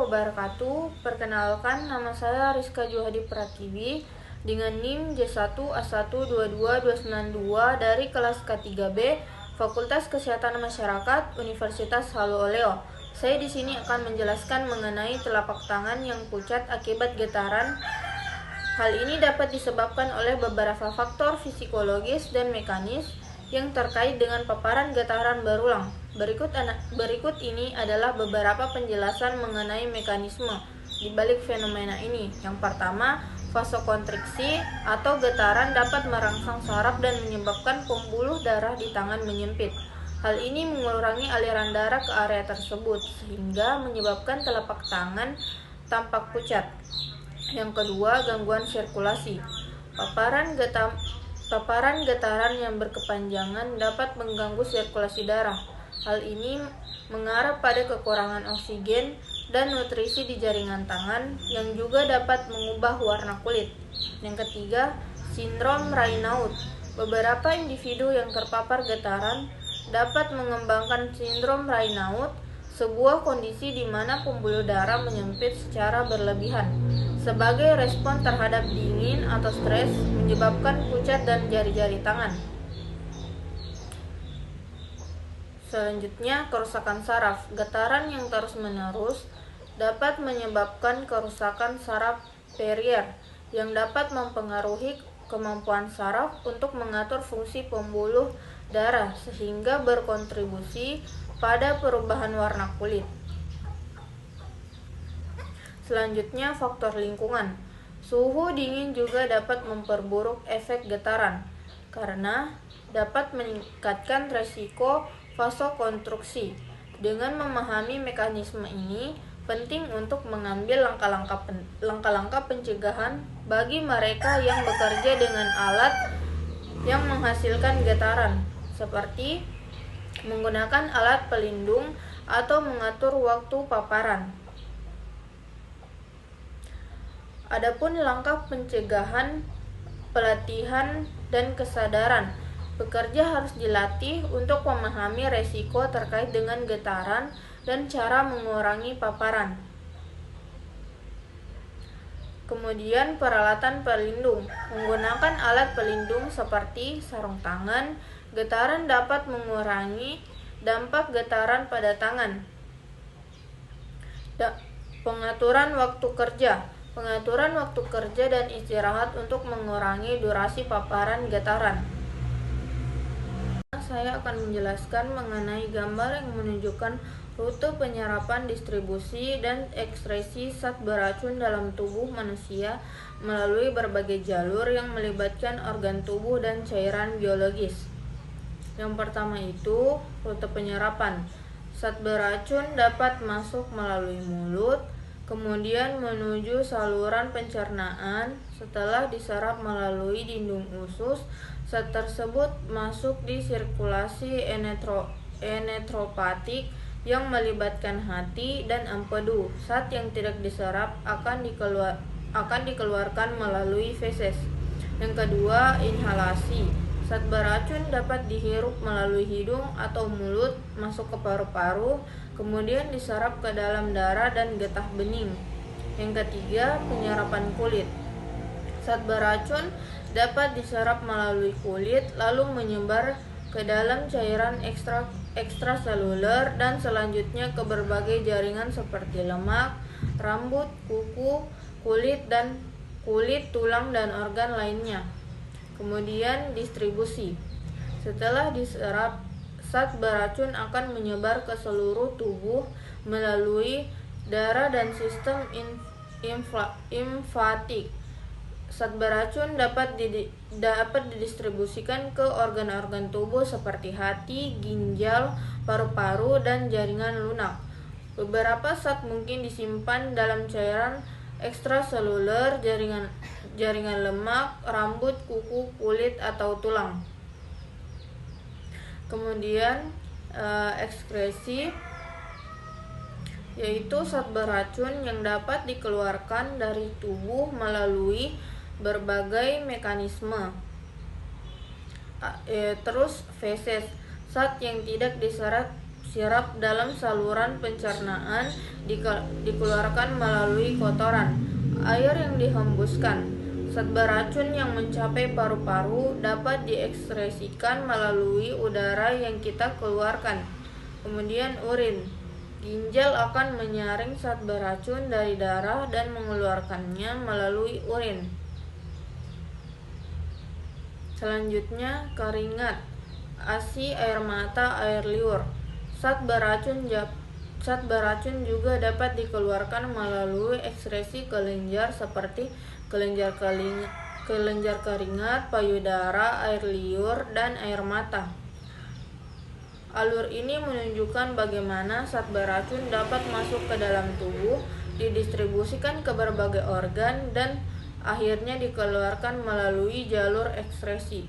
wabarakatuh. Perkenalkan, nama saya Rizka Juhadi Pratiwi dengan NIM J1A1222292 dari kelas K3B Fakultas Kesehatan Masyarakat Universitas Halu Oleo. Saya di sini akan menjelaskan mengenai telapak tangan yang pucat akibat getaran. Hal ini dapat disebabkan oleh beberapa faktor psikologis dan mekanis yang terkait dengan paparan getaran berulang. Berikut ini adalah beberapa penjelasan mengenai mekanisme di balik fenomena ini. Yang pertama, vasokonstriksi atau getaran dapat merangsang saraf dan menyebabkan pembuluh darah di tangan menyempit. Hal ini mengurangi aliran darah ke area tersebut sehingga menyebabkan telapak tangan tampak pucat. Yang kedua, gangguan sirkulasi. Paparan getaran yang berkepanjangan dapat mengganggu sirkulasi darah. Hal ini mengarah pada kekurangan oksigen dan nutrisi di jaringan tangan yang juga dapat mengubah warna kulit. Yang ketiga, sindrom Raynaud. Beberapa individu yang terpapar getaran dapat mengembangkan sindrom Raynaud, sebuah kondisi di mana pembuluh darah menyempit secara berlebihan sebagai respon terhadap dingin atau stres, menyebabkan pucat dan jari-jari tangan. Selanjutnya, kerusakan saraf. Getaran yang terus-menerus dapat menyebabkan kerusakan saraf perifer yang dapat mempengaruhi kemampuan saraf untuk mengatur fungsi pembuluh darah sehingga berkontribusi pada perubahan warna kulit. Selanjutnya, faktor lingkungan. Suhu dingin juga dapat memperburuk efek getaran karena dapat meningkatkan resiko vasokonstruksi. Dengan memahami mekanisme ini, penting untuk mengambil langkah-langkah pencegahan bagi mereka yang bekerja dengan alat yang menghasilkan getaran, seperti menggunakan alat pelindung atau mengatur waktu paparan. Adapun langkah pencegahan, pelatihan, dan kesadaran. Pekerja harus dilatih untuk memahami resiko terkait dengan getaran dan cara mengurangi paparan. Kemudian, peralatan pelindung. Menggunakan alat pelindung seperti sarung tangan. Getaran dapat mengurangi dampak getaran pada tangan. Pengaturan waktu kerja. Pengaturan waktu kerja dan istirahat untuk mengurangi durasi paparan getaran. Saya akan menjelaskan mengenai gambar yang menunjukkan rute penyerapan, distribusi, dan ekskresi zat beracun dalam tubuh manusia melalui berbagai jalur yang melibatkan organ tubuh dan cairan biologis. Yang pertama itu, rute penyerapan. Zat beracun dapat masuk melalui mulut, kemudian menuju saluran pencernaan. Setelah diserap melalui dinding usus, zat tersebut masuk di sirkulasi enteropatik yang melibatkan hati dan empedu. Zat yang tidak diserap akan dikeluarkan melalui feses. Yang kedua, inhalasi. Zat beracun dapat dihirup melalui hidung atau mulut, masuk ke paru-paru, kemudian diserap ke dalam darah dan getah bening. Yang ketiga, penyerapan kulit. Zat beracun dapat diserap melalui kulit, lalu menyebar ke dalam cairan ekstraseluler dan selanjutnya ke berbagai jaringan seperti lemak, rambut, kuku, kulit, tulang, dan organ lainnya. Kemudian, distribusi. Setelah diserap, zat beracun akan menyebar ke seluruh tubuh melalui darah dan sistem limfatik. Zat beracun dapat didistribusikan ke organ-organ tubuh seperti hati, ginjal, paru-paru, dan jaringan lunak. Beberapa zat mungkin disimpan dalam cairan ekstraseluler, jaringan lemak, rambut, kuku, kulit, atau tulang. Kemudian ekskresi, yaitu zat beracun yang dapat dikeluarkan dari tubuh melalui berbagai mekanisme. Terus feses, zat yang tidak diserap Sirap dalam saluran pencernaan dikeluarkan melalui kotoran. Air yang dihembuskan. Zat beracun yang mencapai paru-paru dapat diekskresikan melalui udara yang kita keluarkan. Kemudian urin. Ginjal akan menyaring zat beracun dari darah dan mengeluarkannya melalui urin. Selanjutnya, keringat, ASI, air mata, air liur. Zat beracun juga dapat dikeluarkan melalui ekskresi kelenjar seperti kelenjar keringat, payudara, air liur, dan air mata. Alur ini menunjukkan bagaimana zat beracun dapat masuk ke dalam tubuh, didistribusikan ke berbagai organ, dan akhirnya dikeluarkan melalui jalur ekskresi.